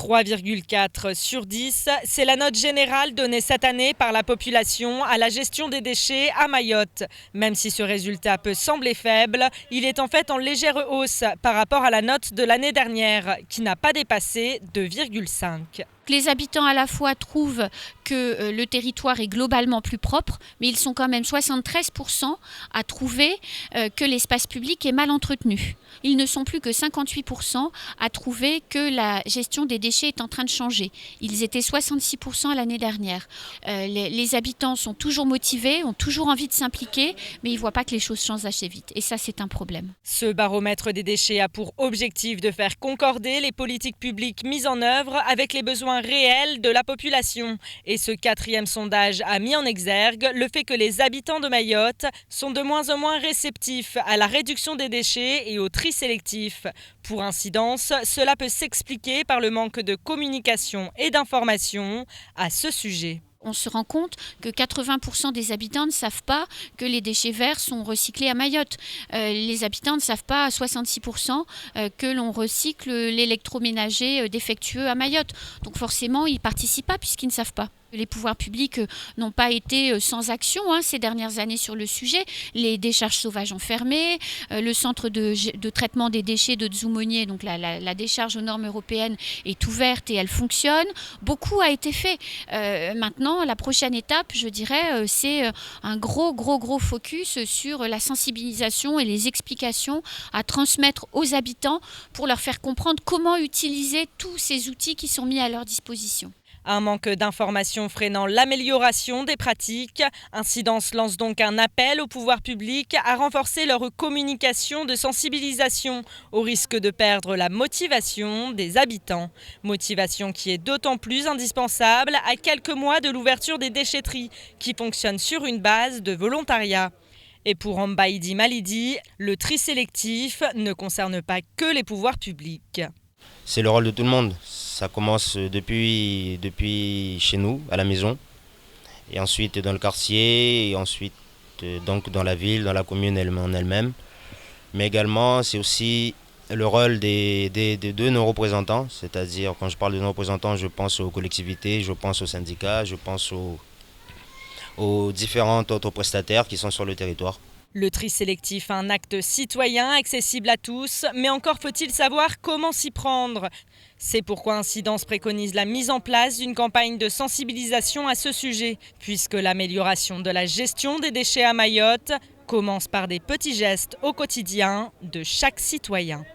3,4 sur 10, c'est la note générale donnée cette année par la population à la gestion des déchets à Mayotte. Même si ce résultat peut sembler faible, il est en fait en légère hausse par rapport à la note de l'année dernière, qui n'a pas dépassé 2,5. Les habitants à la fois trouvent que le territoire est globalement plus propre, mais ils sont quand même 73% à trouver que l'espace public est mal entretenu. Ils ne sont plus que 58% à trouver que la gestion des déchets est en train de changer. Ils étaient 66% l'année dernière. Les habitants sont toujours motivés, ont toujours envie de s'impliquer, mais ils ne voient pas que les choses changent assez vite. Et ça, c'est un problème. Ce baromètre des déchets a pour objectif de faire concorder les politiques publiques mises en œuvre avec les besoins réels de la population. Et ce 4e sondage a mis en exergue le fait que les habitants de Mayotte sont de moins en moins réceptifs à la réduction des déchets et au tri sélectif. Pour incidence, cela peut s'expliquer par le manque de communication et d'information à ce sujet. On se rend compte que 80% des habitants ne savent pas que les déchets verts sont recyclés à Mayotte. Les habitants ne savent pas à 66% que l'on recycle l'électroménager défectueux à Mayotte. Donc forcément, ils ne participent pas puisqu'ils ne savent pas. Les pouvoirs publics n'ont pas été sans action ces dernières années sur le sujet. Les décharges sauvages ont fermé. Le centre de traitement des déchets de Dzoumogné, donc la décharge aux normes européennes, est ouverte et elle fonctionne. Beaucoup a été fait. Maintenant, la prochaine étape, je dirais, c'est un gros focus sur la sensibilisation et les explications à transmettre aux habitants pour leur faire comprendre comment utiliser tous ces outils qui sont mis à leur disposition. Un manque d'informations freinant l'amélioration des pratiques. Incidence lance donc un appel au pouvoir public à renforcer leur communication de sensibilisation au risque de perdre la motivation des habitants. Motivation qui est d'autant plus indispensable à quelques mois de l'ouverture des déchetteries qui fonctionnent sur une base de volontariat. Et pour Ambaïdi Malidi, le tri sélectif ne concerne pas que les pouvoirs publics. C'est le rôle de tout le monde. Ça commence depuis chez nous, à la maison, et ensuite dans le quartier, et ensuite donc dans la ville, dans la commune en elle-même. Mais également, c'est aussi le rôle de nos représentants, c'est-à-dire quand je parle de nos représentants, je pense aux collectivités, je pense aux syndicats, je pense aux différents autres prestataires qui sont sur le territoire. Le tri sélectif, un acte citoyen accessible à tous, mais encore faut-il savoir comment s'y prendre. C'est pourquoi Incidence préconise la mise en place d'une campagne de sensibilisation à ce sujet, puisque l'amélioration de la gestion des déchets à Mayotte commence par des petits gestes au quotidien de chaque citoyen.